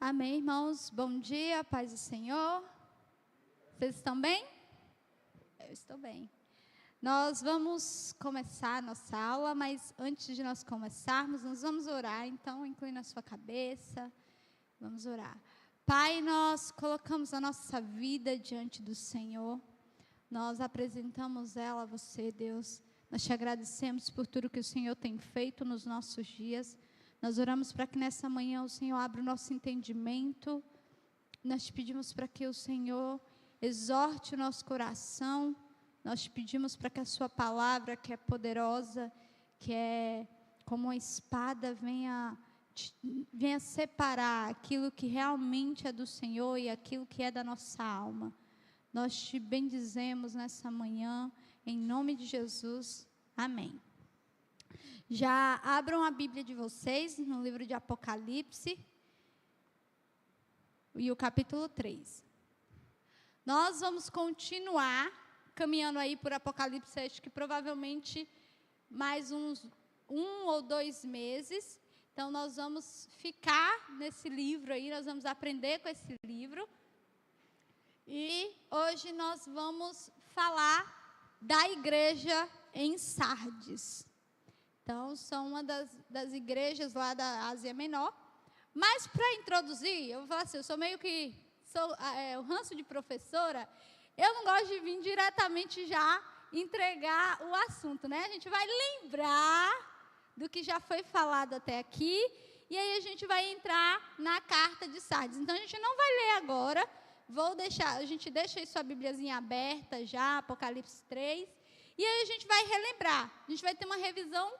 Amém, irmãos. Bom dia, paz do Senhor. Vocês estão bem? Eu estou bem. Nós vamos começar a nossa aula, mas antes de nós começarmos, nós vamos orar. Então, incline a sua cabeça. Vamos orar. Pai, nós colocamos a nossa vida diante do Senhor. Nós apresentamos ela a você, Deus. Nós te agradecemos por tudo que o Senhor tem feito nos nossos dias. Nós oramos para que nessa manhã o Senhor abra o nosso entendimento. Nós te pedimos para que o Senhor exorte o nosso coração. Nós te pedimos para que a sua palavra, que é poderosa, que é como uma espada, venha separar aquilo que realmente é do Senhor e aquilo que é da nossa alma. Nós te bendizemos nessa manhã, em nome de Jesus. Amém. Já abram a Bíblia de vocês no livro de Apocalipse e o capítulo 3. Nós vamos continuar caminhando aí por Apocalipse, acho que provavelmente mais uns 1 ou 2 meses. Então, nós vamos ficar nesse livro aí, nós vamos aprender com esse livro. E hoje nós vamos falar da igreja em Sardes. Então, são uma das igrejas lá da Ásia Menor. Mas, para introduzir, eu vou falar assim, eu sou meio que, o ranço de professora, eu não gosto de vir diretamente já entregar o assunto, né? A gente vai lembrar do que já foi falado até aqui, e aí a gente vai entrar na carta de Sardes. Então, a gente não vai ler agora, a gente deixa aí sua Bíbliazinha aberta já, Apocalipse 3, e aí a gente vai relembrar, a gente vai ter uma revisão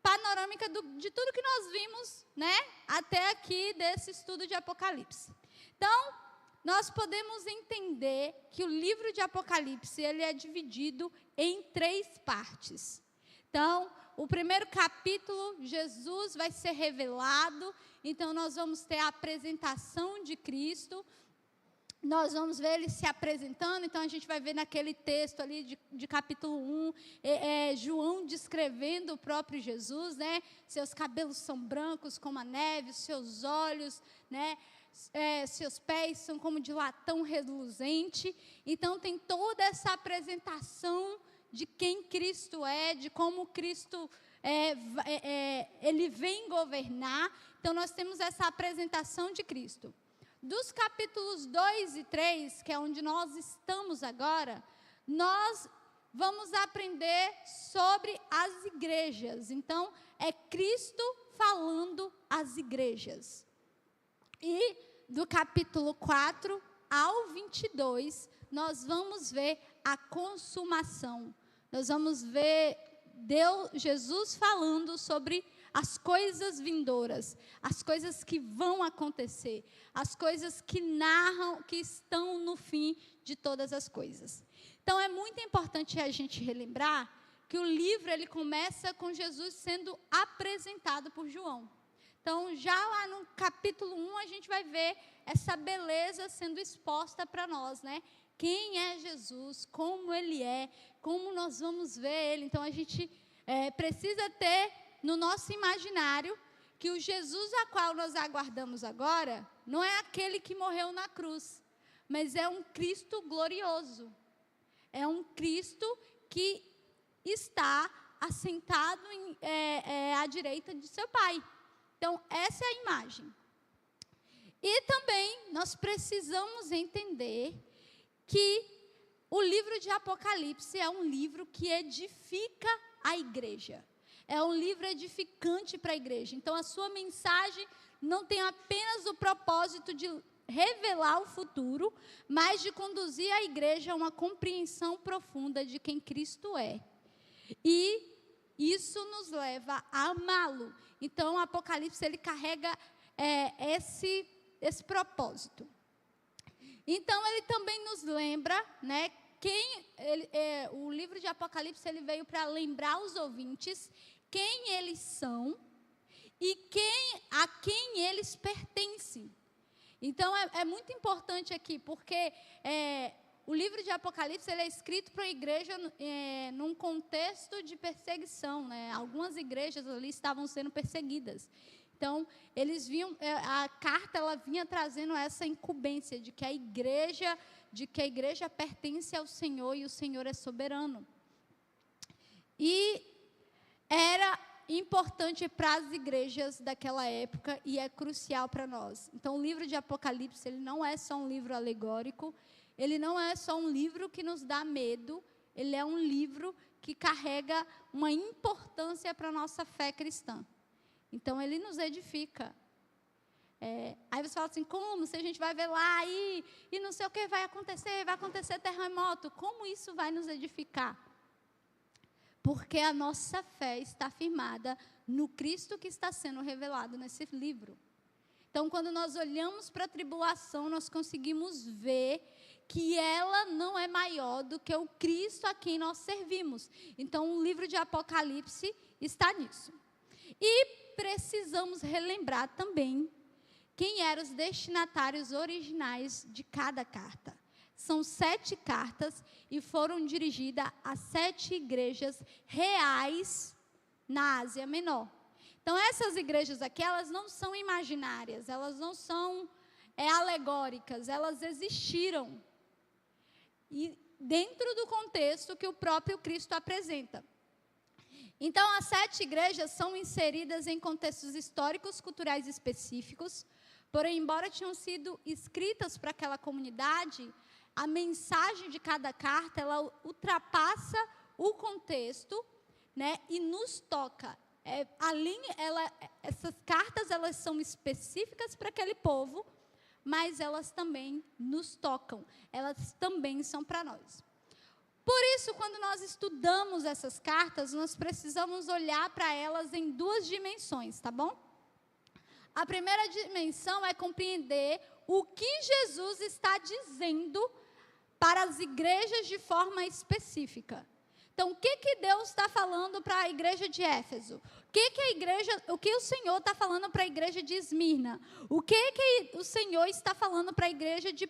panorâmica de tudo que nós vimos, né, até aqui desse estudo de Apocalipse. Então, nós podemos entender que o livro de Apocalipse, ele é dividido em 3 partes. Então, o primeiro capítulo, Jesus vai ser revelado, então nós vamos ter a apresentação de Cristo. Nós vamos ver ele se apresentando, então a gente vai ver naquele texto ali de capítulo 1, João descrevendo o próprio Jesus, né? Seus cabelos são brancos como a neve, seus olhos, né? Seus pés são como de latão reluzente. Então tem toda essa apresentação de quem Cristo é, de como Cristo ele vem governar. Então nós temos essa apresentação de Cristo. Dos capítulos 2 e 3, que é onde nós estamos agora, nós vamos aprender sobre as igrejas. Então, é Cristo falando às igrejas. E do capítulo 4 ao 22, nós vamos ver a consumação. Nós vamos ver Jesus falando sobre as coisas vindouras, as coisas que vão acontecer, as coisas que narram, que estão no fim de todas as coisas. Então, é muito importante a gente relembrar que o livro ele começa com Jesus sendo apresentado por João. Então, já lá no capítulo 1, a gente vai ver essa beleza sendo exposta para nós, né? Quem é Jesus, como ele é, como nós vamos ver ele. Então, a gente precisa ter no nosso imaginário que o Jesus a qual nós aguardamos agora não é aquele que morreu na cruz, mas é um Cristo glorioso. É um Cristo que está assentado à direita de seu Pai. Então, essa é a imagem. E também nós precisamos entender que o livro de Apocalipse é um livro que edifica a igreja. É um livro edificante para a igreja. Então, a sua mensagem não tem apenas o propósito de revelar o futuro, mas de conduzir a igreja a uma compreensão profunda de quem Cristo é. E isso nos leva a amá-lo. Então, o Apocalipse ele carrega esse propósito. Então, ele também nos lembra, né, o livro de Apocalipse ele veio para lembrar os ouvintes quem eles são e a quem eles pertencem. Então, é muito importante aqui, porque o livro de Apocalipse ele é escrito para a igreja num contexto de perseguição, né? Algumas igrejas ali estavam sendo perseguidas. Então, eles viam, a carta ela vinha trazendo essa incumbência de que a igreja pertence ao Senhor e o Senhor é soberano. E era importante para as igrejas daquela época e é crucial para nós. Então, o livro de Apocalipse, ele não é só um livro alegórico, ele não é só um livro que nos dá medo, ele é um livro que carrega uma importância para a nossa fé cristã. Então, ele nos edifica. Aí você fala assim, como? Se a gente vai ver lá e não sei o que vai acontecer terremoto. Como isso vai nos edificar? Porque a nossa fé está firmada no Cristo que está sendo revelado nesse livro. Então, quando nós olhamos para a tribulação, nós conseguimos ver que ela não é maior do que o Cristo a quem nós servimos. Então, o livro de Apocalipse está nisso. E precisamos relembrar também quem eram os destinatários originais de cada carta. São 7 cartas e foram dirigidas a 7 igrejas reais na Ásia Menor. Então, essas igrejas aqui, elas não são imaginárias, elas não são alegóricas, elas existiram. E dentro do contexto que o próprio Cristo apresenta. Então, as 7 igrejas são inseridas em contextos históricos, culturais específicos, porém, embora tenham sido escritas para aquela comunidade, a mensagem de cada carta, ela ultrapassa o contexto, né, e nos toca. Essas cartas, elas são específicas para aquele povo, mas elas também nos tocam, elas também são para nós. Por isso, quando nós estudamos essas cartas, nós precisamos olhar para elas em 2 dimensões, tá bom? A primeira dimensão é compreender o que Jesus está dizendo para as igrejas de forma específica. Então, o que Deus está falando para a igreja de Éfeso? O que o Senhor está falando para a igreja de Esmirna? O que o Senhor está falando para a igreja de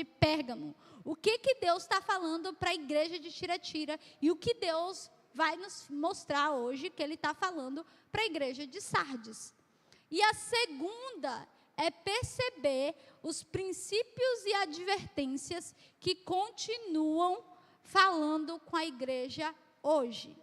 Pérgamo? O que Deus está falando para a igreja de Tiatira? E o que Deus vai nos mostrar hoje que Ele está falando para a igreja de Sardes? E a segunda é perceber os princípios e advertências que continuam falando com a igreja hoje.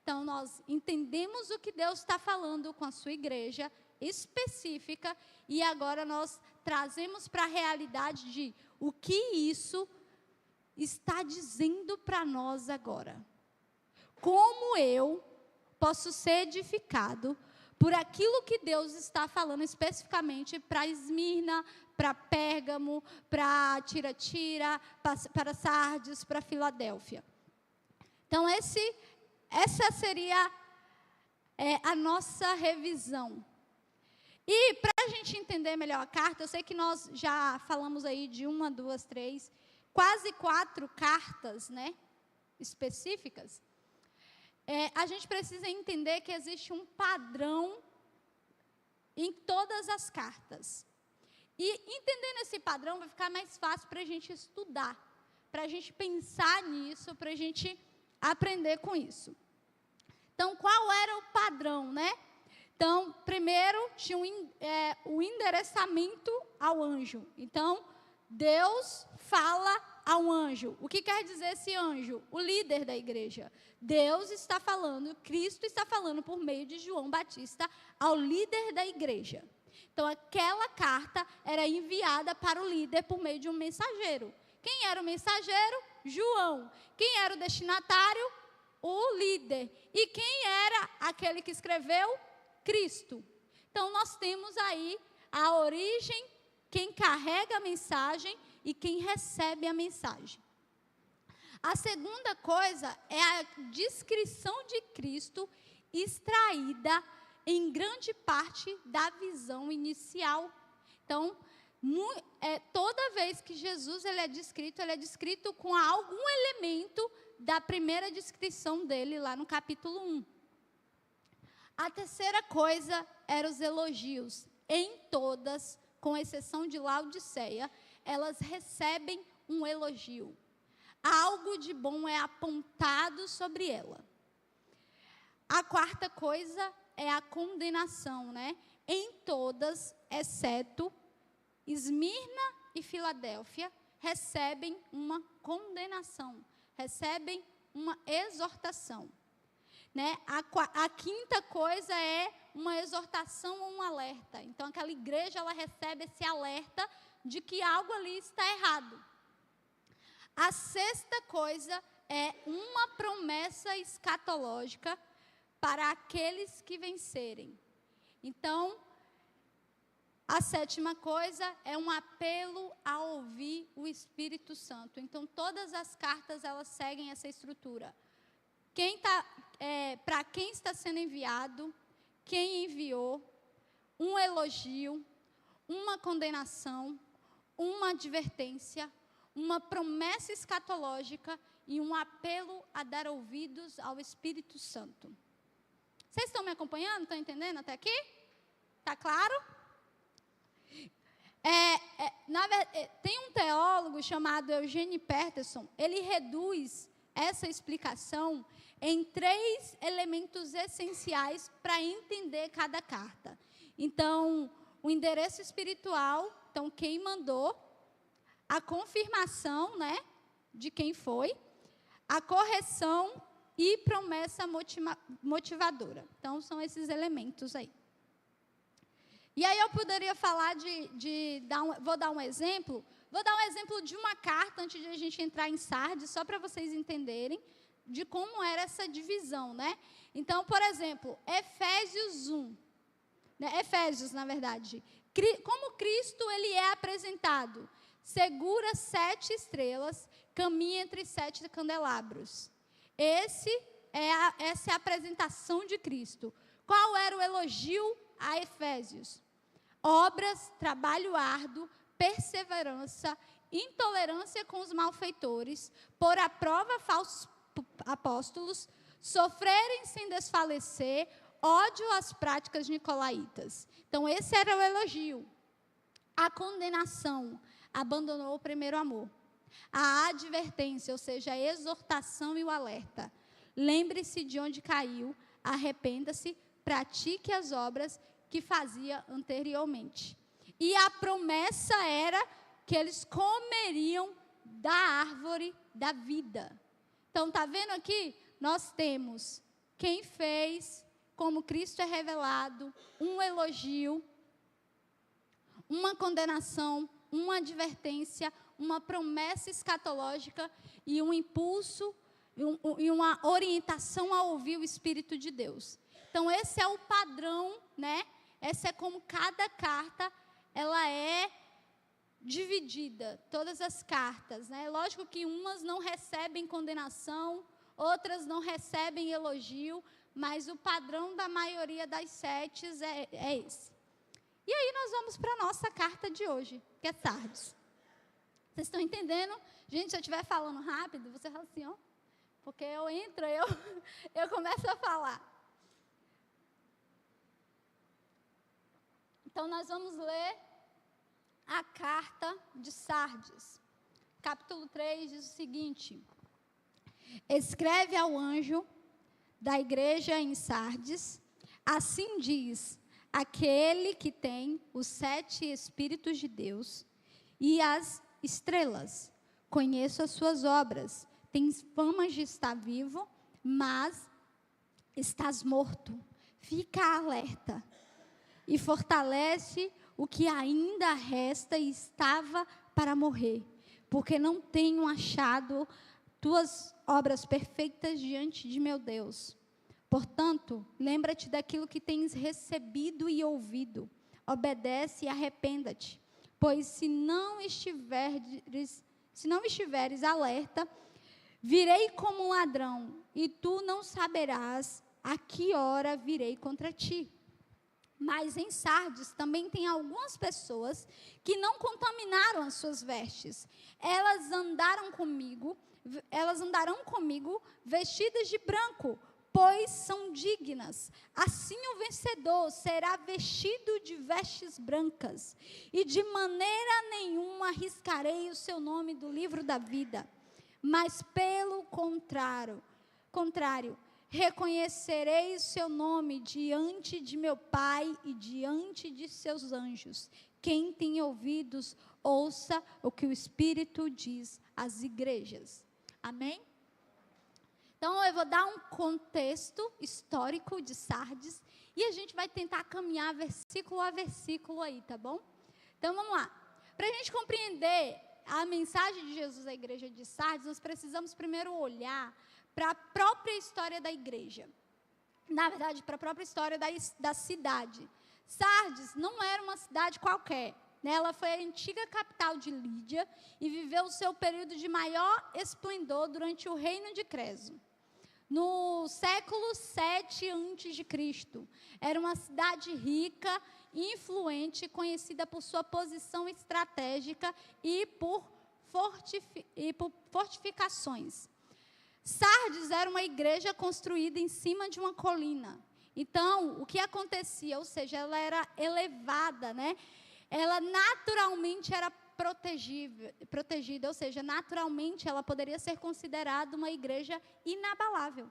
Então, nós entendemos o que Deus está falando com a sua igreja específica e agora nós trazemos para a realidade de o que isso está dizendo para nós agora. Como eu posso ser edificado por aquilo que Deus está falando especificamente para Esmirna, para Pérgamo, para Tiatira, para Sardes, para Filadélfia. Então, essa seria a nossa revisão. E para a gente entender melhor a carta, eu sei que nós já falamos aí de 1, 2, 3, quase 4 cartas, né, específicas. A gente precisa entender que existe um padrão em todas as cartas. E entendendo esse padrão, vai ficar mais fácil para a gente estudar, para a gente pensar nisso, para a gente aprender com isso. Então, qual era o padrão, né? Então, primeiro, tinha o endereçamento ao anjo. Então, Deus fala ao anjo. O que quer dizer esse anjo? O líder da igreja. Deus está falando, Cristo está falando por meio de João Batista ao líder da igreja. Então, aquela carta era enviada para o líder por meio de um mensageiro. Quem era o mensageiro? João. Quem era o destinatário? O líder. E quem era aquele que escreveu? Cristo. Então, nós temos aí a origem, quem carrega a mensagem e quem recebe a mensagem. A segunda coisa é a descrição de Cristo extraída em grande parte da visão inicial. Então, toda vez que Jesus ele é descrito com algum elemento da primeira descrição dele lá no capítulo 1. A terceira coisa eram os elogios. Em todas, com exceção de Laodiceia, elas recebem um elogio. Algo de bom é apontado sobre ela. A quarta coisa é a condenação, né? Em todas, exceto Esmirna e Filadélfia, recebem uma condenação, recebem uma exortação. Né? A quinta coisa é uma exortação ou um alerta. Então, aquela igreja, ela recebe esse alerta de que algo ali está errado. A sexta coisa é uma promessa escatológica para aqueles que vencerem. Então, a sétima coisa é um apelo a ouvir o Espírito Santo. Então, todas as cartas, elas seguem essa estrutura. Para quem está sendo enviado, quem enviou, um elogio, uma condenação, uma advertência, uma promessa escatológica e um apelo a dar ouvidos ao Espírito Santo. Vocês estão me acompanhando? Estão entendendo até aqui? Está claro? Tem um teólogo chamado Eugene Peterson, ele reduz essa explicação em 3 elementos essenciais para entender cada carta. Então, o endereço espiritual, então quem mandou, a confirmação, né, de quem foi, a correção e promessa motivadora. Então, são esses elementos aí. E aí eu poderia falar vou dar um exemplo de uma carta, antes de a gente entrar em Sardes, só para vocês entenderem de como era essa divisão, né? Então, por exemplo, Efésios 1, né? Efésios, na verdade, como Cristo ele é apresentado, segura 7 estrelas, caminha entre 7 candelabros. Essa é a apresentação de Cristo. Qual era o elogio a Efésios? Obras, trabalho árduo, perseverança, intolerância com os malfeitores, pôr à prova falsos apóstolos, sofrerem sem desfalecer, ódio às práticas nicolaítas. Então, esse era o elogio. A condenação, abandonou o primeiro amor. A advertência, ou seja, a exortação e o alerta. Lembre-se de onde caiu, arrependa-se, pratique as obras que fazia anteriormente. E a promessa era que eles comeriam da árvore da vida. Então, está vendo aqui? Nós temos quem fez, como Cristo é revelado, um elogio, uma condenação, uma advertência, uma promessa escatológica e um impulso e uma orientação a ouvir o Espírito de Deus. Então, esse é o padrão, né? Essa é como cada carta, ela é dividida, todas as cartas, né? Lógico que umas não recebem condenação, outras não recebem elogio, mas o padrão da maioria das 7 é esse. E aí nós vamos para a nossa carta de hoje, que é Sardes. Vocês estão entendendo? Gente, se eu estiver falando rápido, você fala assim, ó, porque eu entro, eu começo a falar. Então, nós vamos ler a carta de Sardes. Capítulo 3 diz o seguinte: escreve ao anjo da igreja em Sardes, assim diz aquele que tem os 7 Espíritos de Deus e as estrelas. Conheço as suas obras. Tens fama de estar vivo, mas estás morto. Fica alerta e fortalece o que ainda resta e estava para morrer, porque não tenho achado tuas obras perfeitas diante de meu Deus. Portanto, lembra-te daquilo que tens recebido e ouvido. Obedece e arrependa-te, pois se não estiveres alerta, virei como um ladrão, e tu não saberás a que hora virei contra ti. Mas em Sardes também tem algumas pessoas que não contaminaram as suas vestes. Elas andarão comigo vestidas de branco, pois são dignas. Assim o vencedor será vestido de vestes brancas, e de maneira nenhuma arriscarei o seu nome do livro da vida. Mas pelo contrário, reconhecerei o seu nome diante de meu Pai e diante de seus anjos. Quem tem ouvidos, ouça o que o Espírito diz às igrejas. Amém? Então, eu vou dar um contexto histórico de Sardes e a gente vai tentar caminhar versículo a versículo aí, tá bom? Então, vamos lá. Para a gente compreender a mensagem de Jesus à igreja de Sardes, nós precisamos primeiro olhar para a própria história da igreja. Na verdade, para a própria história da cidade. Sardes não era uma cidade qualquer. Né? Ela foi a antiga capital de Lídia e viveu o seu período de maior esplendor durante o reino de Creso. No século 7 a.C., era uma cidade rica, influente, conhecida por sua posição estratégica e por fortificações. Sardes era uma igreja construída em cima de uma colina. Então, o que acontecia? Ou seja, ela era elevada, né? Ela naturalmente era protegida, ou seja, naturalmente ela poderia ser considerada uma igreja inabalável.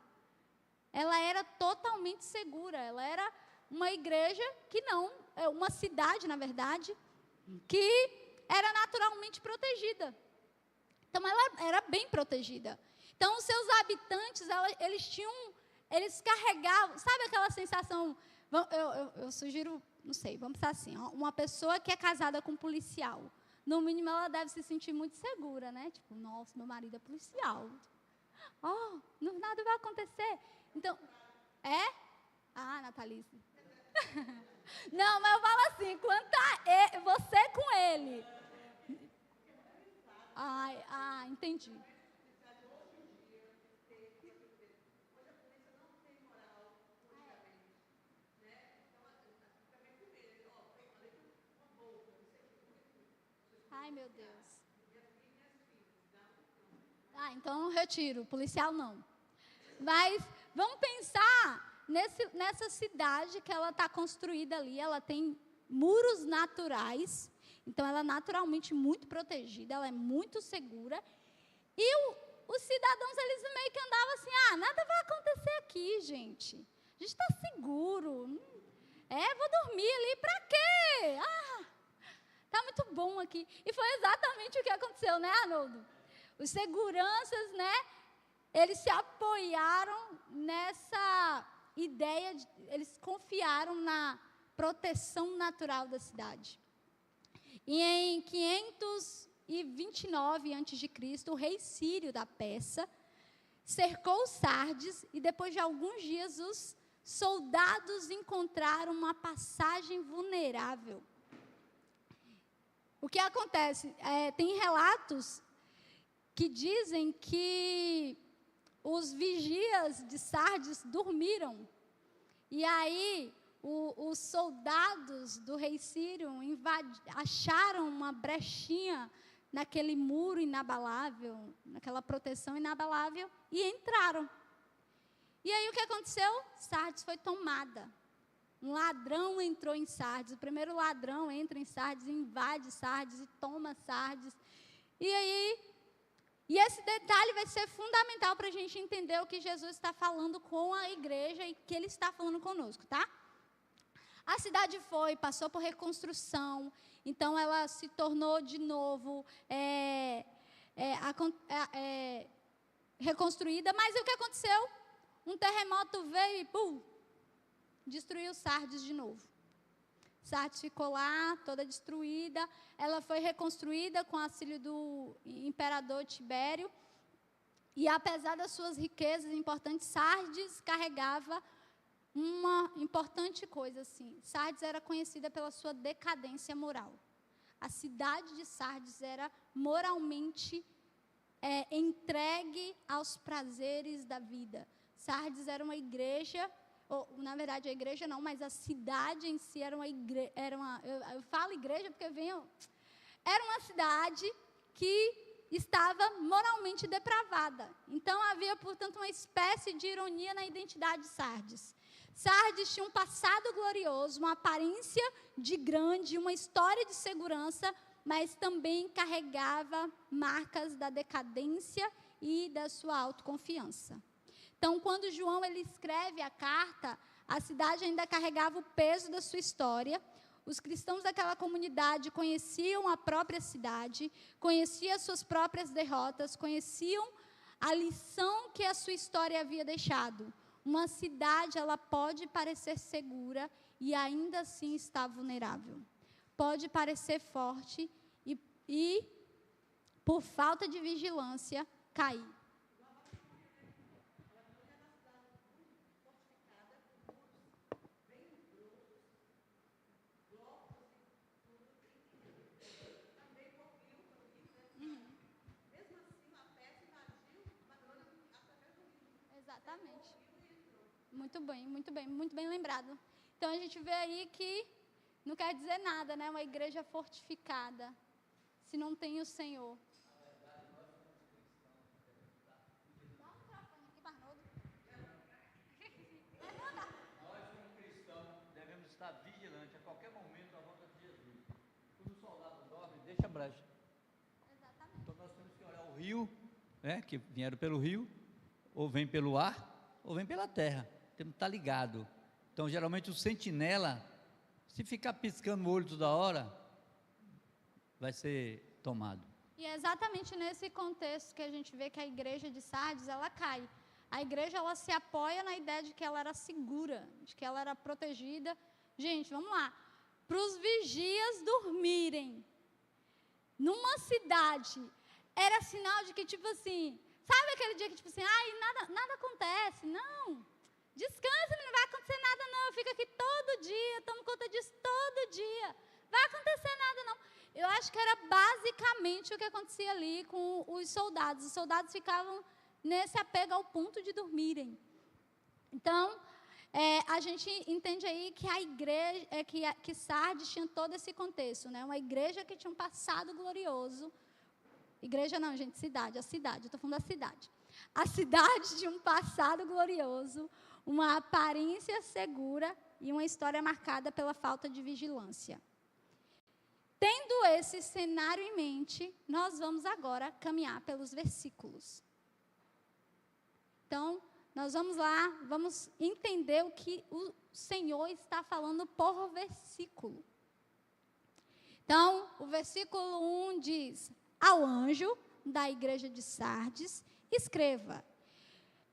Ela era totalmente segura, ela era uma igreja que não, uma cidade, na verdade, que era naturalmente protegida. Então, ela era bem protegida. Então, os seus habitantes, eles carregavam, sabe aquela sensação, eu sugiro, não sei, vamos pensar assim, uma pessoa que é casada com um policial, no mínimo ela deve se sentir muito segura, né? Tipo, nossa, meu marido é policial. Nada vai acontecer. Então, Natalice. Não, mas eu falo assim, quando tá você com ele. Entendi. Ai, meu Deus. Então eu retiro, policial não. Mas vamos pensar nessa cidade que ela está construída ali, ela tem muros naturais, então ela é naturalmente muito protegida, ela é muito segura, e os cidadãos, eles meio que andavam assim, nada vai acontecer aqui, gente, a gente está seguro, vou dormir ali, para quê? Está muito bom aqui. E foi exatamente o que aconteceu, né, Arnoldo? Os seguranças, né, eles se apoiaram nessa ideia, eles confiaram na proteção natural da cidade. E em 529 a.C., o rei Sírio da Pérsia cercou Sardes e depois de alguns dias os soldados encontraram uma passagem vulnerável. O que acontece? Tem relatos que dizem que os vigias de Sardes dormiram. E aí, os soldados do rei Sírio acharam uma brechinha naquele muro inabalável, naquela proteção inabalável, e entraram. E aí, o que aconteceu? Sardes foi tomada. Um ladrão entrou em Sardes, o primeiro ladrão entra em Sardes, invade Sardes e toma Sardes. E esse detalhe vai ser fundamental para a gente entender o que Jesus está falando com a igreja e que Ele está falando conosco, tá? A cidade passou por reconstrução, então ela se tornou de novo reconstruída, mas o que aconteceu? Um terremoto veio e destruiu Sardes de novo. Sardes ficou lá, toda destruída. Ela foi reconstruída com o auxílio do imperador Tibério. E apesar das suas riquezas importantes, Sardes carregava uma importante coisa assim. Sardes era conhecida pela sua decadência moral. A cidade de Sardes era moralmente entregue aos prazeres da vida. Sardes era uma igreja, na verdade a igreja não, mas a cidade em si era uma igreja, eu falo igreja porque era uma cidade que estava moralmente depravada. Então havia, portanto, uma espécie de ironia na identidade de Sardes. Sardes tinha um passado glorioso, uma aparência de grande, uma história de segurança, mas também carregava marcas da decadência e da sua autoconfiança. Então, quando João ele escreve a carta, a cidade ainda carregava o peso da sua história. Os cristãos daquela comunidade conheciam a própria cidade, conheciam as suas próprias derrotas, conheciam a lição que a sua história havia deixado. Uma cidade, ela pode parecer segura e ainda assim está vulnerável. Pode parecer forte e por falta de vigilância, cair. Exatamente. Muito bem lembrado. Então a gente vê aí que não quer dizer nada, né? Uma igreja fortificada, se não tem o Senhor. Dá um microfone aqui, Barnoldo. Nós, como cristãos, devemos estar vigilantes a qualquer momento à volta de Jesus. Quando o soldado dorme, deixa a brecha. Exatamente. Então nós temos que olhar o rio, né, que vieram pelo rio, ou vem pelo ar, ou vem pela terra. Temos que estar ligado. Então, geralmente, o sentinela, se ficar piscando o olho toda hora, vai ser tomado. E é exatamente nesse contexto que a gente vê que a igreja de Sardes, ela cai. A igreja, ela se apoia na ideia de que ela era segura, de que ela era protegida. Gente, vamos lá. Para os vigias dormirem numa cidade, era sinal de que, tipo assim, sabe aquele dia que, tipo assim, ai, nada acontece? Não. Descansa, não vai acontecer nada, não. Eu fico aqui todo dia, tomo conta disso todo dia. Vai acontecer nada, não. Eu acho que era basicamente o que acontecia ali com os soldados. Os soldados ficavam nesse apego ao ponto de dormirem. Então, a gente entende aí que a igreja, que Sardes tinha todo esse contexto, né? Uma igreja que tinha um passado glorioso. Igreja não, gente, cidade, a cidade, eu estou falando da cidade. A cidade tinha um passado glorioso, uma aparência segura e uma história marcada pela falta de vigilância. Tendo esse cenário em mente, nós vamos agora caminhar pelos versículos. Então, nós vamos lá, vamos entender o que o Senhor está falando por versículo. Então, o versículo 1 diz: ao anjo da igreja de Sardes, escreva: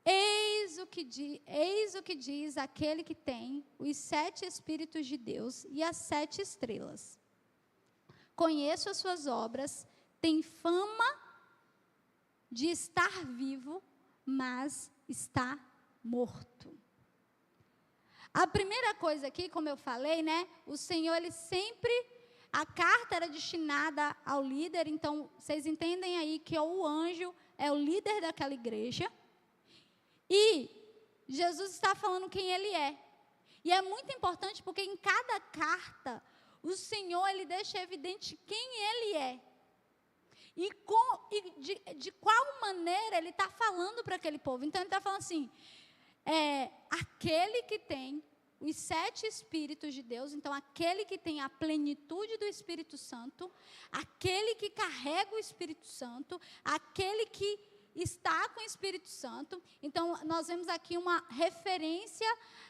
eis o que diz aquele que tem os 7 Espíritos de Deus e as 7 estrelas. Conheço as suas obras, tem fama de estar vivo, mas está morto. A primeira coisa aqui, como eu falei, né? O Senhor, ele sempre... A carta era destinada ao líder, então vocês entendem aí que o anjo é o líder daquela igreja. E Jesus está falando quem ele é. E é muito importante porque em cada carta, o Senhor, ele deixa evidente quem ele é. E de qual maneira ele está falando para aquele povo. Então ele está falando assim, aquele que tem os 7 Espíritos de Deus, então aquele que tem a plenitude do Espírito Santo, aquele que carrega o Espírito Santo, aquele que está com o Espírito Santo. Então nós vemos aqui uma referência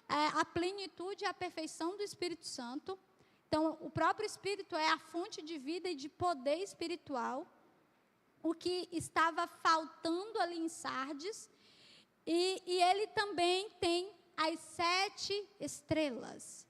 à plenitude e à perfeição do Espírito Santo. Então o próprio Espírito é a fonte de vida e de poder espiritual, o que estava faltando ali em Sardes, e ele também tem as 7 estrelas,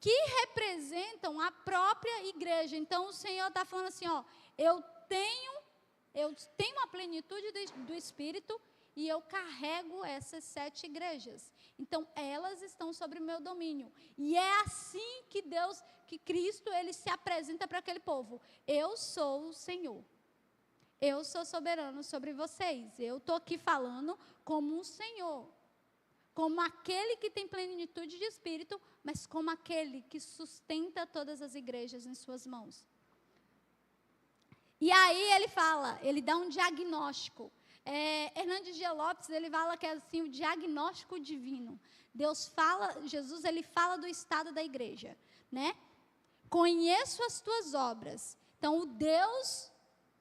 que representam a própria igreja. Então, o Senhor está falando assim, ó, eu tenho a plenitude do Espírito e eu carrego essas 7 igrejas. Então, elas estão sobre o meu domínio. E é assim que Cristo, ele se apresenta para aquele povo. Eu sou o Senhor. Eu sou soberano sobre vocês. Eu estou aqui falando como um Senhor. Como aquele que tem plenitude de espírito, mas como aquele que sustenta todas as igrejas em suas mãos. E aí ele fala, ele dá um diagnóstico. Hernandes Dias Lopes, ele fala que é assim, o diagnóstico divino. Jesus, ele fala do estado da igreja, né? Conheço as tuas obras. Então, o Deus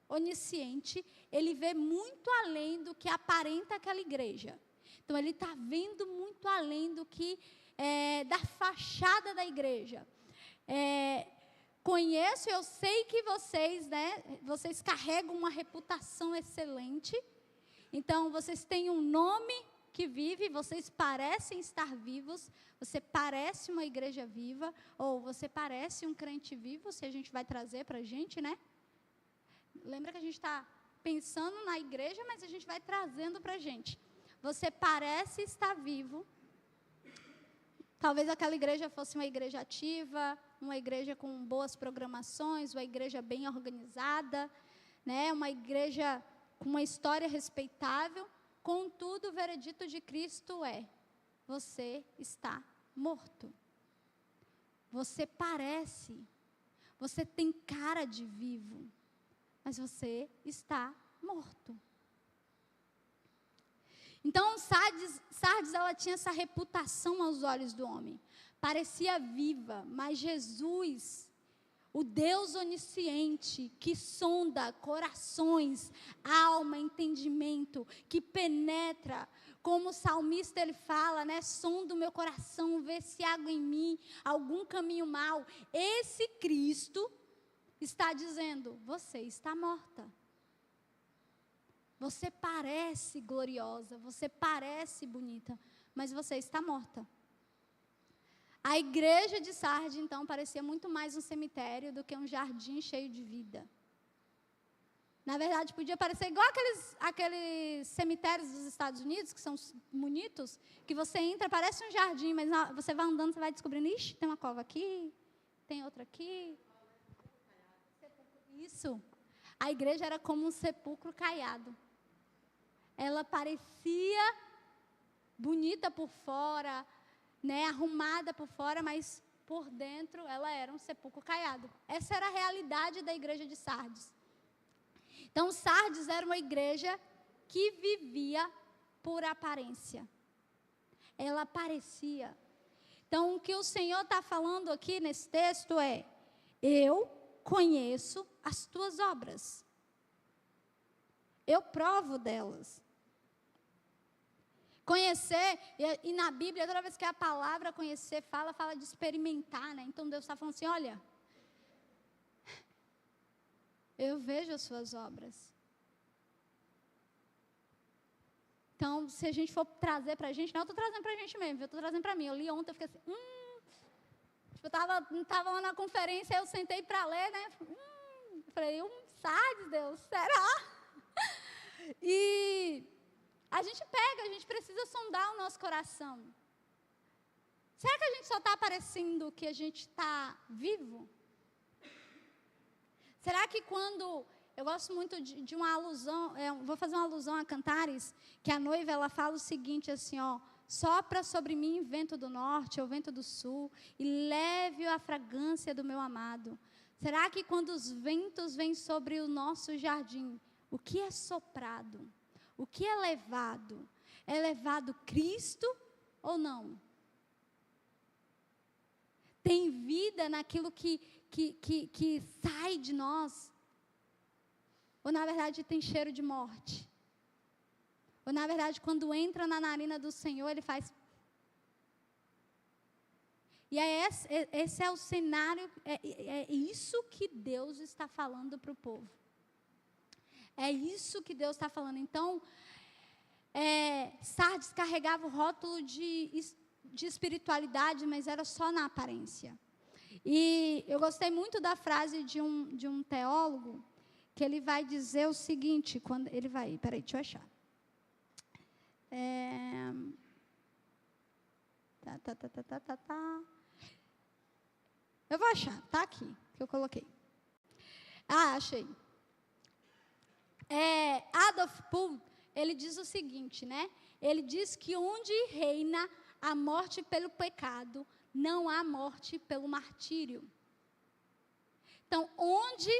onisciente, ele vê muito além do que aparenta aquela igreja. Então, ele está vendo muito além do que da fachada da igreja. Conheço, eu sei que vocês, vocês carregam uma reputação excelente. Então, vocês têm um nome que vive, vocês parecem estar vivos, você parece uma igreja viva, ou você parece um crente vivo, se a gente vai trazer para a gente, né? Lembra que a gente está pensando na igreja, mas a gente vai trazendo para a gente. Você parece estar vivo. Talvez aquela igreja fosse uma igreja ativa, uma igreja com boas programações, uma igreja bem organizada, né? Uma igreja com uma história respeitável. Contudo, o veredito de Cristo é: você está morto. Você parece, você tem cara de vivo, mas você está morto. Então, Sardes, ela tinha essa reputação aos olhos do homem. Parecia viva, mas Jesus, o Deus onisciente, que sonda corações, alma, entendimento, que penetra, como o salmista ele fala, né? Sonda o meu coração, vê se há em mim algum caminho mau. Esse Cristo está dizendo: você está morta. Você parece gloriosa, você parece bonita, mas você está morta. A igreja de Sardes, então, parecia muito mais um cemitério do que um jardim cheio de vida. Na verdade, podia parecer igual aqueles cemitérios dos Estados Unidos, que são bonitos, que você entra, parece um jardim, mas você vai andando, você vai descobrindo: ixi, tem uma cova aqui, tem outra aqui. Isso. A igreja era como um sepulcro caiado. Ela parecia bonita por fora, né, arrumada por fora, mas por dentro ela era um sepulcro caiado. Essa era a realidade da igreja de Sardes. Então, Sardes era uma igreja que vivia por aparência. Ela parecia. Então, o que o Senhor está falando aqui nesse texto é: eu conheço as tuas obras. Eu provo delas. Conhecer, e na Bíblia, toda vez que a palavra conhecer fala de experimentar, né? Então Deus está falando assim: olha, eu vejo as suas obras. Então, se a gente for trazer para a gente, não, eu estou trazendo para a gente mesmo, eu estou trazendo para mim. Eu li ontem, eu fiquei assim, eu estava lá na conferência, eu sentei para ler, né? Falei, Sardes, Deus, será? E a gente precisa sondar o nosso coração. Será que a gente só está parecendo que a gente está vivo? Será que quando... Eu gosto muito de uma alusão, vou fazer uma alusão a Cantares, que a noiva, ela fala o seguinte, assim, ó: sopra sobre mim vento do norte ou vento do sul, e leve a fragrância do meu amado. Será que quando os ventos vêm sobre o nosso jardim, o que é soprado? O que é levado? É levado Cristo ou não? Tem vida naquilo que sai de nós? Ou na verdade tem cheiro de morte? Ou na verdade quando entra na narina do Senhor ele faz... E esse é o cenário, é isso que Deus está falando para o povo. É isso que Deus está falando. Então, Sardes carregava o rótulo de espiritualidade, mas era só na aparência. E eu gostei muito da frase de um teólogo, que ele vai dizer o seguinte, quando ele vai... Peraí, deixa eu achar. Eu vou achar, tá aqui, que eu coloquei. Achei. Adolf Pohl, ele diz o seguinte, né? Ele diz que onde reina a morte pelo pecado, não há morte pelo martírio. Então, onde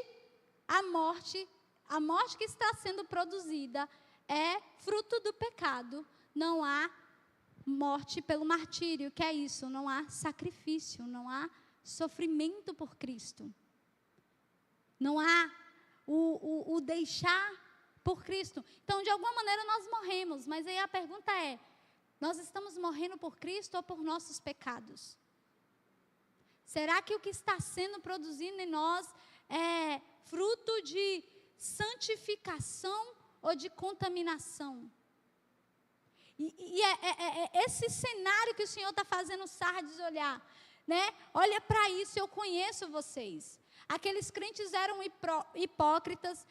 a morte que está sendo produzida é fruto do pecado, não há morte pelo martírio. Que é isso? Não há sacrifício, não há sofrimento por Cristo. Não há o deixar por Cristo. Então, de alguma maneira, nós morremos. Mas aí a pergunta é, nós estamos morrendo por Cristo ou por nossos pecados? Será que o que está sendo produzido em nós é fruto de santificação ou de contaminação? E é esse cenário que o Senhor está fazendo Sardes olhar, né? Olha para isso, eu conheço vocês. Aqueles crentes eram hipócritas,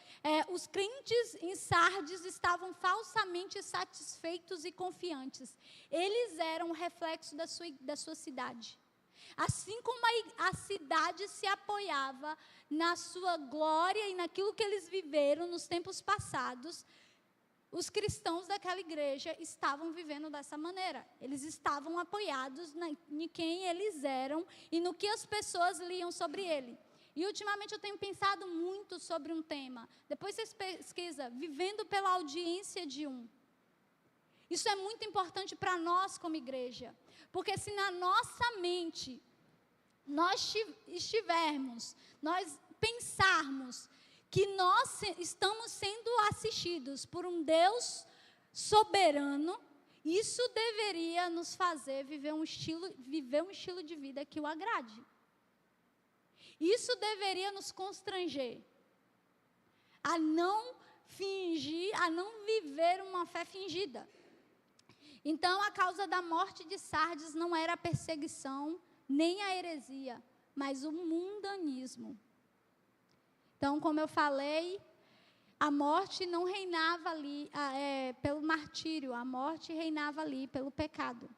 os crentes em Sardes estavam falsamente satisfeitos e confiantes. Eles eram um reflexo da sua cidade. Assim como a cidade se apoiava na sua glória e naquilo que eles viveram nos tempos passados, os cristãos daquela igreja estavam vivendo dessa maneira. Eles estavam apoiados em quem eles eram e no que as pessoas liam sobre ele. E ultimamente eu tenho pensado muito sobre um tema. Depois vocês pesquisam, vivendo pela audiência de um. Isso é muito importante para nós como igreja. Porque se na nossa mente nós pensarmos que nós estamos sendo assistidos por um Deus soberano, isso deveria nos fazer viver um estilo de vida que o agrade. Isso deveria nos constranger a não fingir, a não viver uma fé fingida. Então, a causa da morte de Sardes não era a perseguição, nem a heresia, mas o mundanismo. Então, como eu falei, a morte não reinava ali pelo martírio, a morte reinava ali pelo pecado.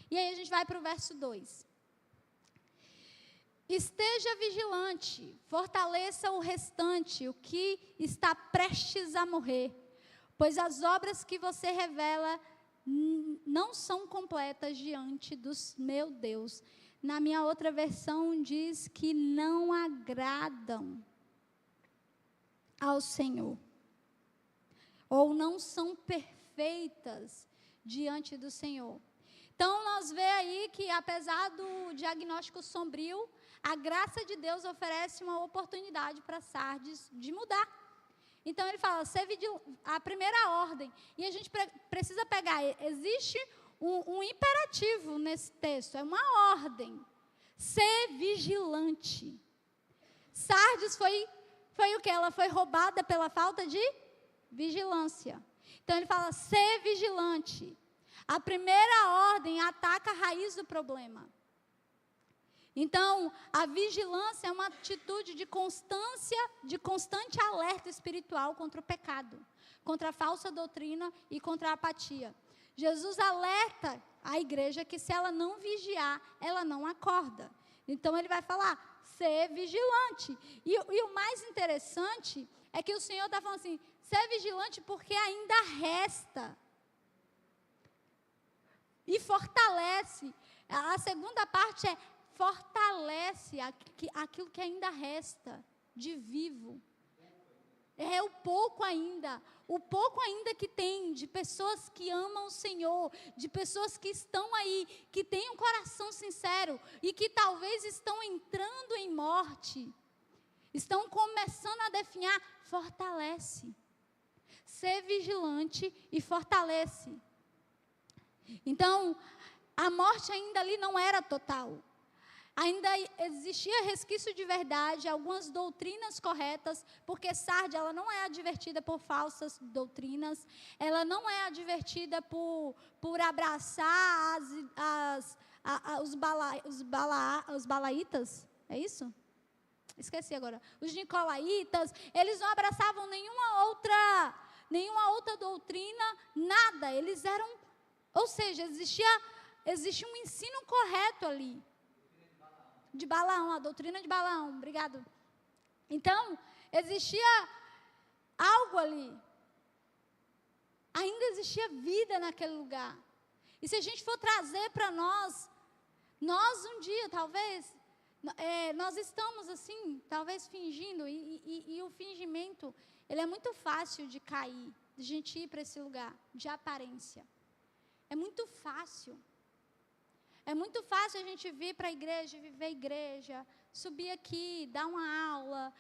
E aí a gente vai para o verso 2. Esteja vigilante, fortaleça o restante, o que está prestes a morrer, pois as obras que você revela não são completas diante dos meu Deus. Na minha outra versão diz que não agradam ao Senhor, ou não são perfeitas diante do Senhor. Então, nós vemos aí que, apesar do diagnóstico sombrio, a graça de Deus oferece uma oportunidade para Sardes de mudar. Então, ele fala, a primeira ordem, e a gente precisa pegar, existe um imperativo nesse texto, é uma ordem, ser vigilante. Sardes foi o que? Ela foi roubada pela falta de vigilância. Então, ele fala, ser vigilante. A primeira ordem ataca a raiz do problema. Então, a vigilância é uma atitude de constância, de constante alerta espiritual contra o pecado, contra a falsa doutrina e contra a apatia. Jesus alerta a igreja que se ela não vigiar, ela não acorda. Então, ele vai falar, ser vigilante. E o mais interessante é que o Senhor está falando assim, ser vigilante porque ainda resta. E fortalece. A segunda parte é fortalece aquilo que ainda resta de vivo. É o pouco ainda que tem de pessoas que amam o Senhor, de pessoas que estão aí, que têm um coração sincero e que talvez estão entrando em morte, estão começando a definhar, fortalece. Ser vigilante e fortalece. Então, a morte ainda ali não era total. Ainda existia resquício de verdade, algumas doutrinas corretas, porque Sardes, ela não é advertida por falsas doutrinas, ela não é advertida por abraçar os balaitas, é isso? Esqueci agora. Os nicolaítas, eles não abraçavam nenhuma outra doutrina, nada, eles eram, ou seja, existia um ensino correto ali. De Balaão, a doutrina de Balaão, obrigado. Então, existia algo ali. Ainda existia vida naquele lugar. E se a gente for trazer para nós um dia, talvez, nós estamos assim, talvez fingindo, e o fingimento, ele é muito fácil de cair, de a gente ir para esse lugar, de aparência. É muito fácil. É muito fácil a gente vir para a igreja, viver a igreja, subir aqui, dar uma aula,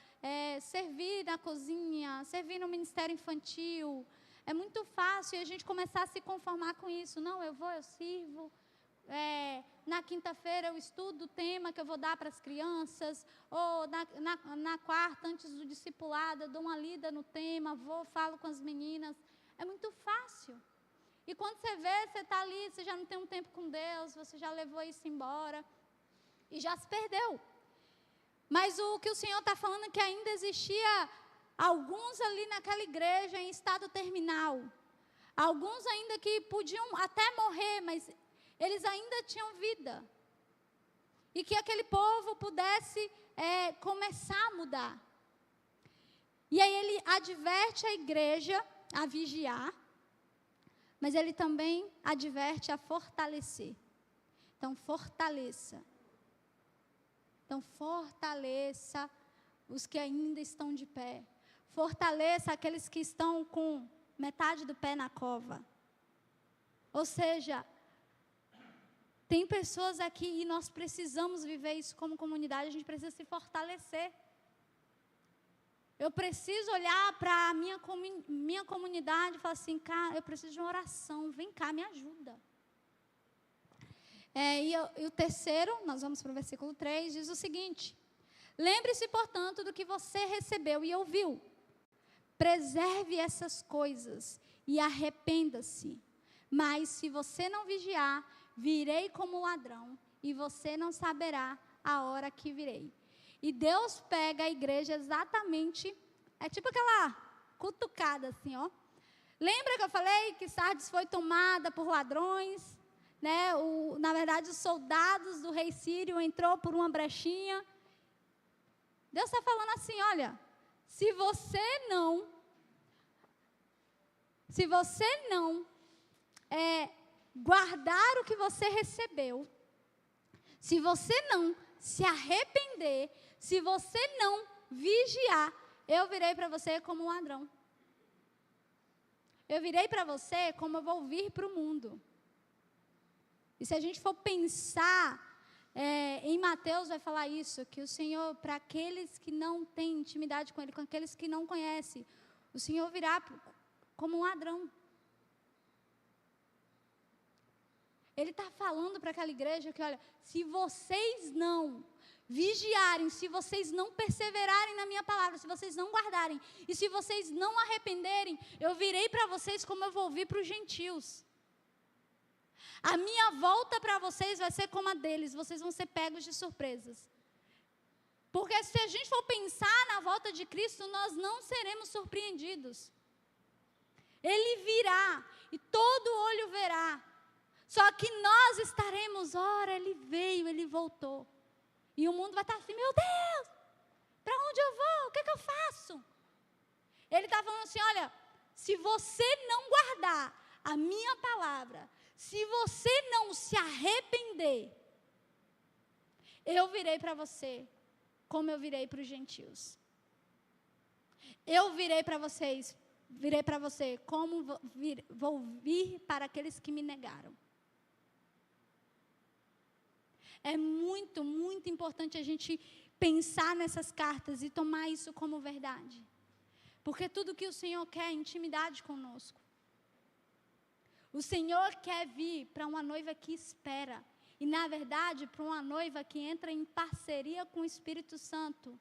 servir na cozinha, servir no ministério infantil. É muito fácil a gente começar a se conformar com isso. Não, eu sirvo. Na quinta-feira eu estudo o tema que eu vou dar para as crianças, ou na quarta, antes do discipulado, eu dou uma lida no tema, falo com as meninas. É muito fácil. E quando você vê, você está ali, você já não tem um tempo com Deus, você já levou isso embora e já se perdeu. Mas o que o Senhor está falando é que ainda existia alguns ali naquela igreja em estado terminal. Alguns ainda que podiam até morrer, mas eles ainda tinham vida. E que aquele povo pudesse começar a mudar. E aí ele adverte a igreja a vigiar, mas ele também adverte a fortalecer. Então, fortaleça. Então, fortaleça os que ainda estão de pé. Fortaleça aqueles que estão com metade do pé na cova. Ou seja, tem pessoas aqui e nós precisamos viver isso como comunidade, a gente precisa se fortalecer. Eu preciso olhar para a minha comunidade e falar assim, cara, eu preciso de uma oração, vem cá, me ajuda. E o terceiro, nós vamos para o versículo 3, diz o seguinte: lembre-se, portanto, do que você recebeu e ouviu. Preserve essas coisas e arrependa-se. Mas se você não vigiar, virei como ladrão e você não saberá a hora que virei. E Deus pega a igreja exatamente, é tipo aquela cutucada assim, ó. Lembra que eu falei que Sardes foi tomada por ladrões? Né? Na verdade, os soldados do rei Sírio entrou por uma brechinha. Deus está falando assim, olha, se você não guardar o que você recebeu, se você não se arrepender, se você não vigiar, eu virei para você como um ladrão. Eu virei para você como eu vou vir para o mundo. E se a gente for pensar, em Mateus vai falar isso, que o Senhor, para aqueles que não têm intimidade com Ele, com aqueles que não conhecem, o Senhor virá como um ladrão. Ele está falando para aquela igreja que, olha, se vocês não vigiarem, se vocês não perseverarem na minha palavra, se vocês não guardarem, e se vocês não arrependerem, eu virei para vocês como eu vou vir para os gentios. A minha volta para vocês vai ser como a deles, vocês vão ser pegos de surpresas. Porque se a gente for pensar na volta de Cristo, nós não seremos surpreendidos. Ele virá e todo olho verá. Só que nós estaremos, ora, ele veio, ele voltou. E o mundo vai estar assim, meu Deus, para onde eu vou? O que eu faço? Ele está falando assim, olha, se você não guardar a minha palavra, se você não se arrepender, eu virei para você como eu virei para os gentios. Eu virei para você como vou vir para aqueles que me negaram. É muito, muito importante a gente pensar nessas cartas e tomar isso como verdade. Porque tudo que o Senhor quer é intimidade conosco. O Senhor quer vir para uma noiva que espera. E, na verdade, para uma noiva que entra em parceria com o Espírito Santo.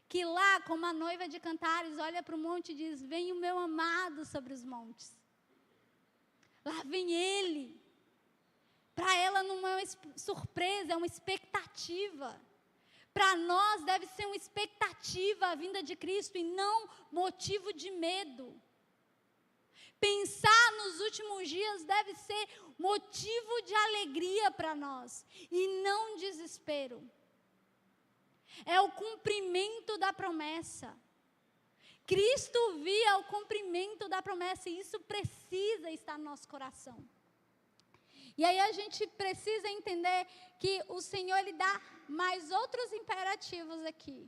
Que lá, como a noiva de Cantares, olha para o monte e diz, vem o meu amado sobre os montes. Lá vem Ele. Para ela não é uma surpresa, é uma expectativa. Para nós deve ser uma expectativa a vinda de Cristo e não motivo de medo. Pensar nos últimos dias deve ser motivo de alegria para nós e não desespero. É o cumprimento da promessa. Cristo via o cumprimento da promessa e isso precisa estar no nosso coração. E aí a gente precisa entender que o Senhor, Ele dá mais outros imperativos aqui.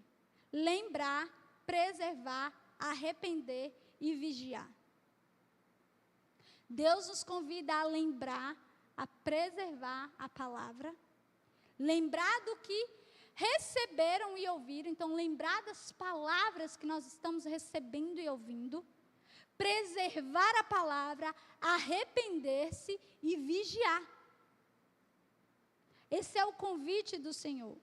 Lembrar, preservar, arrepender e vigiar. Deus nos convida a lembrar, a preservar a palavra. Lembrar do que recebemos receberam e ouviram. Então, lembrar das palavras que nós estamos recebendo e ouvindo, preservar a palavra, arrepender-se e vigiar. Esse é o convite do Senhor.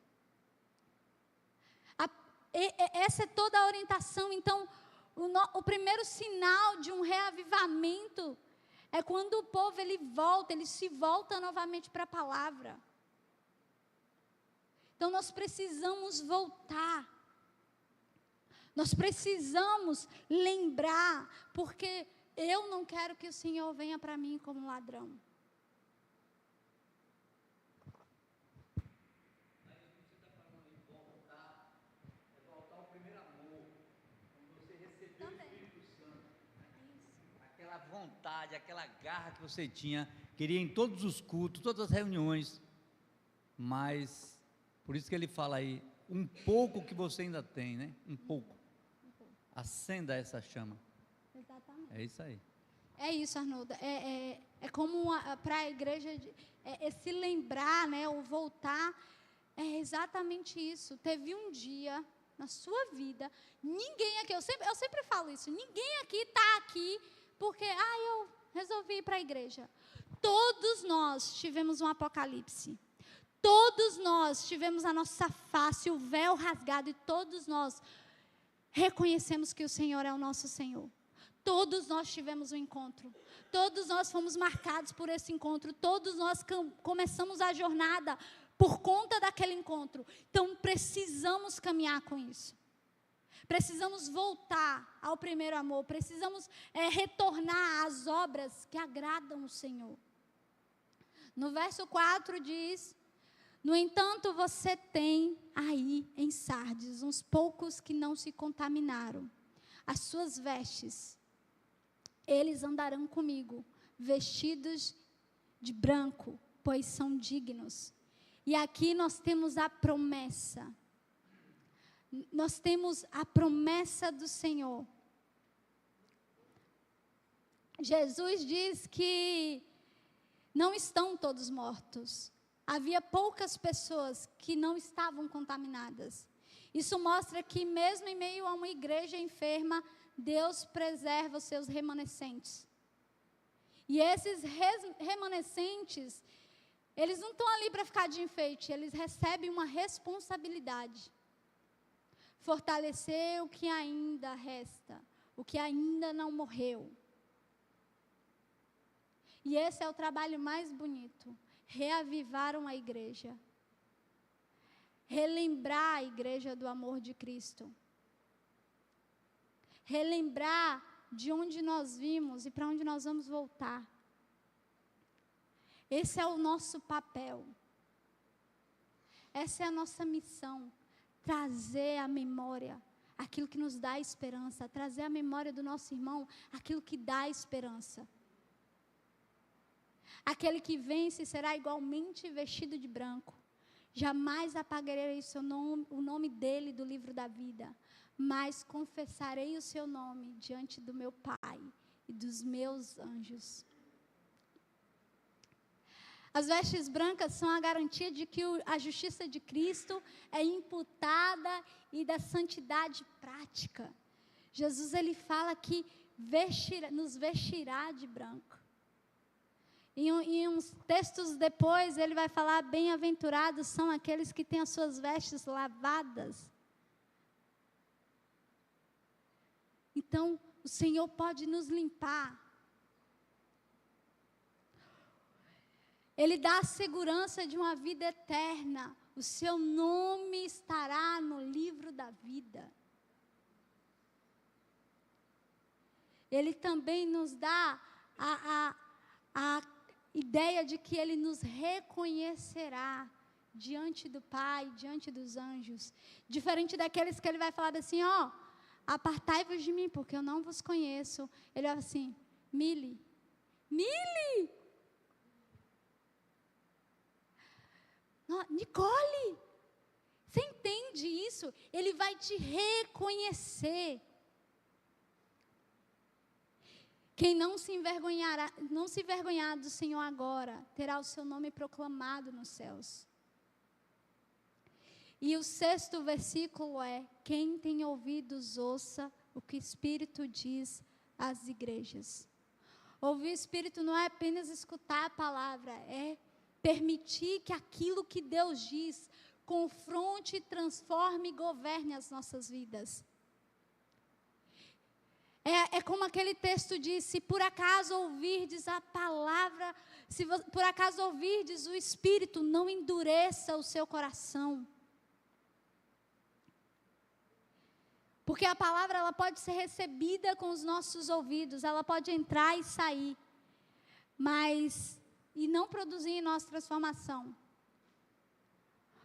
Essa é toda a orientação. Então, o primeiro sinal de um reavivamento é quando o povo ele se volta novamente para a palavra. Então, nós precisamos voltar. Nós precisamos lembrar, porque eu não quero que o Senhor venha para mim como ladrão. Voltar ao primeiro amor, quando você recebeu o Espírito Santo. Aquela vontade, aquela garra que você tinha, queria ir em todos os cultos, todas as reuniões, mas, por isso que ele fala aí, um pouco que você ainda tem, né? Um pouco. Acenda essa chama. Exatamente. É isso aí. É isso, Arnoldo. É como para a igreja, se lembrar, né, ou voltar, é exatamente isso. Teve um dia na sua vida, ninguém aqui, eu sempre falo isso, ninguém aqui está aqui porque, eu resolvi ir para a igreja. Todos nós tivemos um apocalipse. Todos nós tivemos a nossa face, o véu rasgado, e todos nós reconhecemos que o Senhor é o nosso Senhor. Todos nós tivemos um encontro. Todos nós fomos marcados por esse encontro. Todos nós começamos a jornada por conta daquele encontro. Então, precisamos caminhar com isso. Precisamos voltar ao primeiro amor. Precisamos retornar às obras que agradam o Senhor. No verso 4 diz: no entanto, você tem aí em Sardes uns poucos que não se contaminaram. As suas vestes, eles andarão comigo, vestidos de branco, pois são dignos. E aqui nós temos a promessa. Nós temos a promessa do Senhor. Jesus diz que não estão todos mortos. Havia poucas pessoas que não estavam contaminadas. Isso mostra que mesmo em meio a uma igreja enferma, Deus preserva os seus remanescentes. E esses remanescentes, eles não estão ali para ficar de enfeite, eles recebem uma responsabilidade. Fortalecer o que ainda resta, o que ainda não morreu. E esse é o trabalho mais bonito. Reavivaram a igreja. Relembrar a igreja do amor de Cristo. Relembrar de onde nós vimos e para onde nós vamos voltar. Esse é o nosso papel. Essa é a nossa missão. Trazer à memória aquilo que nos dá esperança. Trazer à memória do nosso irmão aquilo que dá esperança. Aquele que vence será igualmente vestido de branco. Jamais apagarei o nome dele do livro da vida, mas confessarei o seu nome diante do meu Pai e dos meus anjos. As vestes brancas são a garantia de que a justiça de Cristo é imputada e da santidade prática. Jesus, ele fala que nos vestirá de branco. Em uns textos depois, ele vai falar: bem-aventurados são aqueles que têm as suas vestes lavadas. Então, o Senhor pode nos limpar. Ele dá a segurança de uma vida eterna. O seu nome estará no livro da vida. Ele também nos dá a ideia de que Ele nos reconhecerá diante do Pai, diante dos anjos. Diferente daqueles que Ele vai falar assim: apartai-vos de mim, porque eu não vos conheço. Ele vai assim: Mili, Nicole, você entende isso? Ele vai te reconhecer. Quem não se envergonhar do Senhor agora, terá o seu nome proclamado nos céus. E o 6º versículo é: quem tem ouvidos, ouça o que o Espírito diz às igrejas. Ouvir o Espírito não é apenas escutar a palavra, é permitir que aquilo que Deus diz confronte, transforme e governe as nossas vidas. É como aquele texto diz: se por acaso ouvirdes a palavra, se por acaso ouvirdes o Espírito, não endureça o seu coração. Porque a palavra, ela pode ser recebida com os nossos ouvidos, ela pode entrar e sair, e não produzir em nós transformação.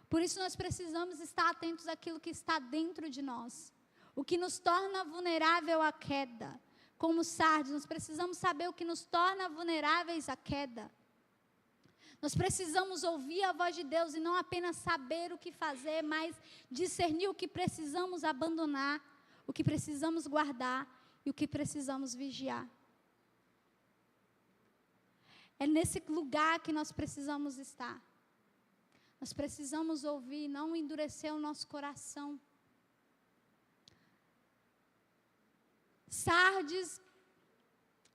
Por isso nós precisamos estar atentos àquilo que está dentro de nós, o que nos torna vulnerável à queda. Como Sardes, nós precisamos saber o que nos torna vulneráveis à queda. Nós precisamos ouvir a voz de Deus e não apenas saber o que fazer, mas discernir o que precisamos abandonar, o que precisamos guardar e o que precisamos vigiar. É nesse lugar que nós precisamos estar. Nós precisamos ouvir, não endurecer o nosso coração. Sardes,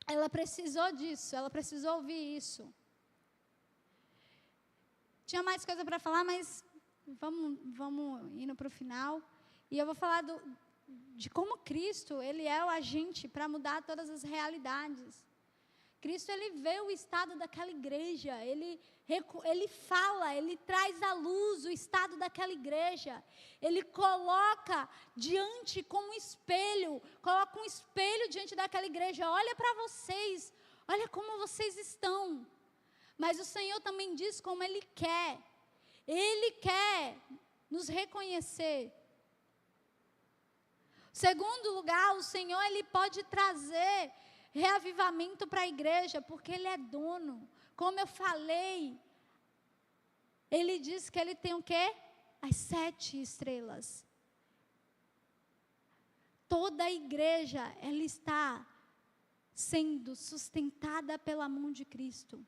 ela precisou disso, ela precisou ouvir isso. Tinha mais coisa para falar, mas vamos indo para o final. E eu vou falar de como Cristo, Ele é o agente para mudar todas as realidades. Cristo, Ele vê o estado daquela igreja, Ele fala, Ele traz à luz o estado daquela igreja. Ele coloca diante como um espelho, coloca um espelho diante daquela igreja. Olha para vocês, olha como vocês estão. Mas o Senhor também diz como Ele quer nos reconhecer. Segundo lugar, o Senhor, Ele pode trazer reavivamento para a igreja, porque Ele é dono. Como eu falei, Ele diz que Ele tem o quê? As 7 estrelas. Toda a igreja, ela está sendo sustentada pela mão de Cristo.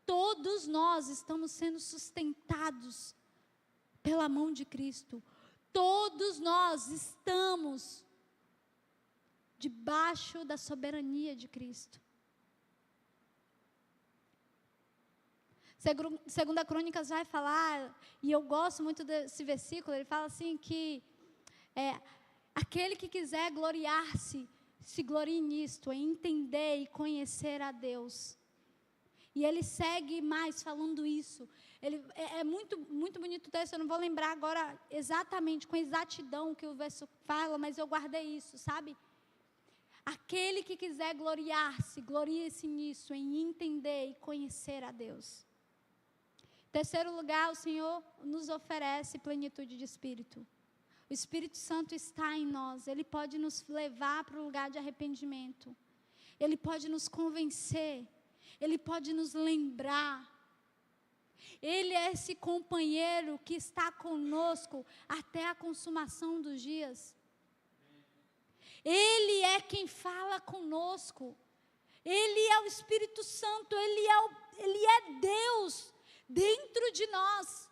Todos nós estamos sendo sustentados pela mão de Cristo. Todos nós estamos debaixo da soberania de Cristo. Segunda Crônicas vai falar, e eu gosto muito desse versículo, ele fala assim que aquele que quiser gloriar-se, se glorie nisto, em entender e conhecer a Deus. E ele segue mais falando isso. É muito, muito bonito o texto, eu não vou lembrar agora exatamente, com exatidão o que o verso fala, mas eu guardei isso, sabe? Aquele que quiser gloriar-se, glorie-se nisso, em entender e conhecer a Deus. Terceiro lugar, o Senhor nos oferece plenitude de Espírito. O Espírito Santo está em nós, Ele pode nos levar para o lugar de arrependimento. Ele pode nos convencer, Ele pode nos lembrar. Ele é esse companheiro que está conosco até a consumação dos dias. Ele é quem fala conosco. Ele é o Espírito Santo, Ele é Deus dentro de nós.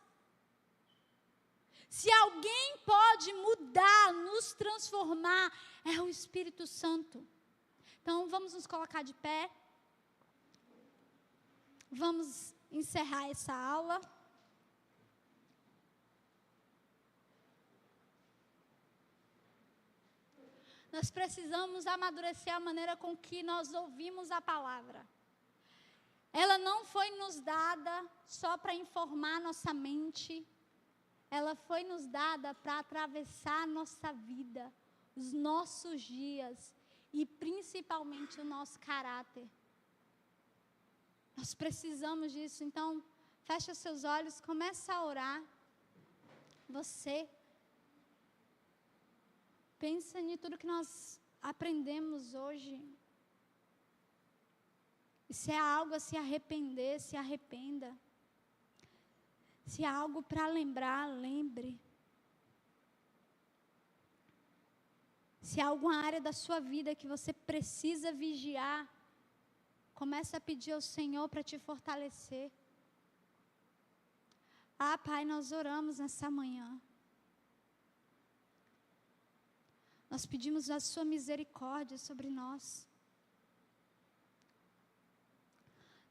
Se alguém pode mudar, nos transformar, é o Espírito Santo. Então, vamos nos colocar de pé. Vamos encerrar essa aula. Nós precisamos amadurecer a maneira com que nós ouvimos a palavra. Ela não foi nos dada só para informar nossa mente. Ela foi nos dada para atravessar a nossa vida, os nossos dias e principalmente o nosso caráter. Nós precisamos disso, então fecha seus olhos, começa a orar. Você pensa em tudo que nós aprendemos hoje. E se é algo a se arrepender, se arrependa. Se há algo para lembrar, lembre. Se há alguma área da sua vida que você precisa vigiar, comece a pedir ao Senhor para te fortalecer. Pai, nós oramos nessa manhã. Nós pedimos a sua misericórdia sobre nós.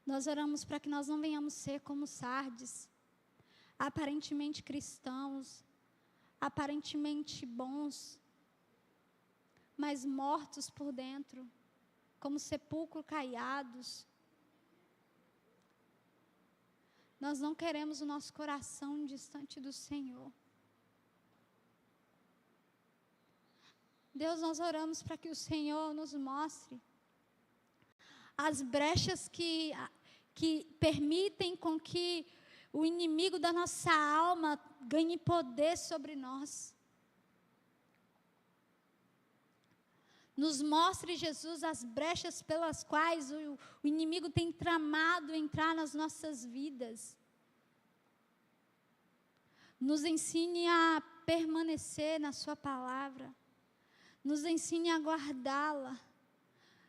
Nós oramos para que nós não venhamos ser como Sardes, aparentemente cristãos, aparentemente bons, mas mortos por dentro, como sepulcro caiados. Nós não queremos o nosso coração distante do Senhor. Deus, nós oramos para que o Senhor nos mostre as brechas que permitem com que o inimigo da nossa alma ganhe poder sobre nós. Nos mostre, Jesus, as brechas pelas quais o inimigo tem tramado entrar nas nossas vidas. Nos ensine a permanecer na sua palavra. Nos ensine a guardá-la.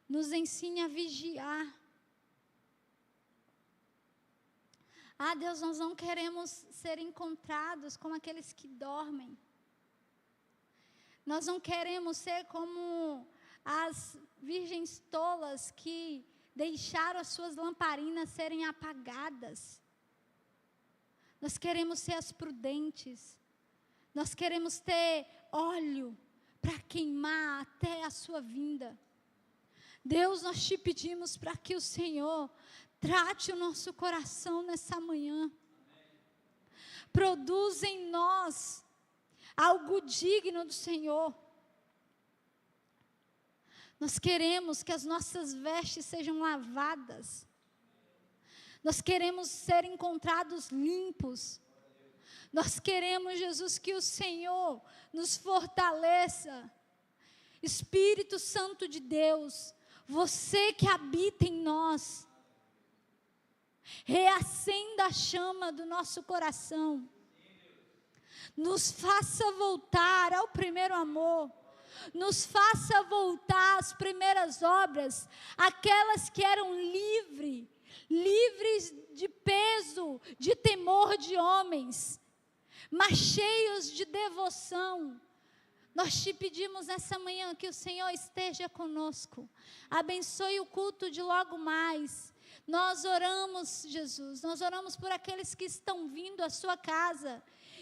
Nos ensine a vigiar. Deus, nós não queremos ser encontrados como aqueles que dormem. Nós não queremos ser como as virgens tolas que deixaram as suas lamparinas serem apagadas. Nós queremos ser as prudentes. Nós queremos ter óleo para queimar até a sua vinda. Deus, nós te pedimos para que o Senhor trate o nosso coração nessa manhã. Produza em nós algo digno do Senhor. Nós queremos que as nossas vestes sejam lavadas. Nós queremos ser encontrados limpos. Nós queremos, Jesus, que o Senhor nos fortaleça. Espírito Santo de Deus, você que habita em nós, reacenda a chama do nosso coração. Nos faça voltar ao primeiro amor. Nos faça voltar às primeiras obras, aquelas que eram livres de peso, de temor de homens, mas cheios de devoção. Nós te pedimos nessa manhã que o Senhor esteja conosco. Abençoe o culto de logo mais. Nós oramos, Jesus, nós oramos por aqueles que estão vindo à sua casa,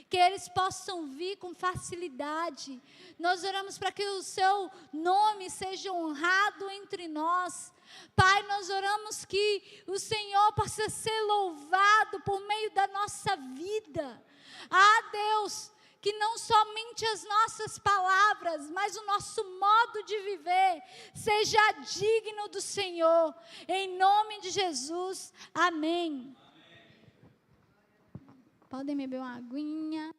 que eles possam vir com facilidade. Nós oramos para que o seu nome seja honrado entre nós. Pai, nós oramos que o Senhor possa ser louvado por meio da nossa vida. Deus, que não somente as nossas palavras, mas o nosso modo de viver seja digno do Senhor. Em nome de Jesus, amém. Podem beber uma aguinha.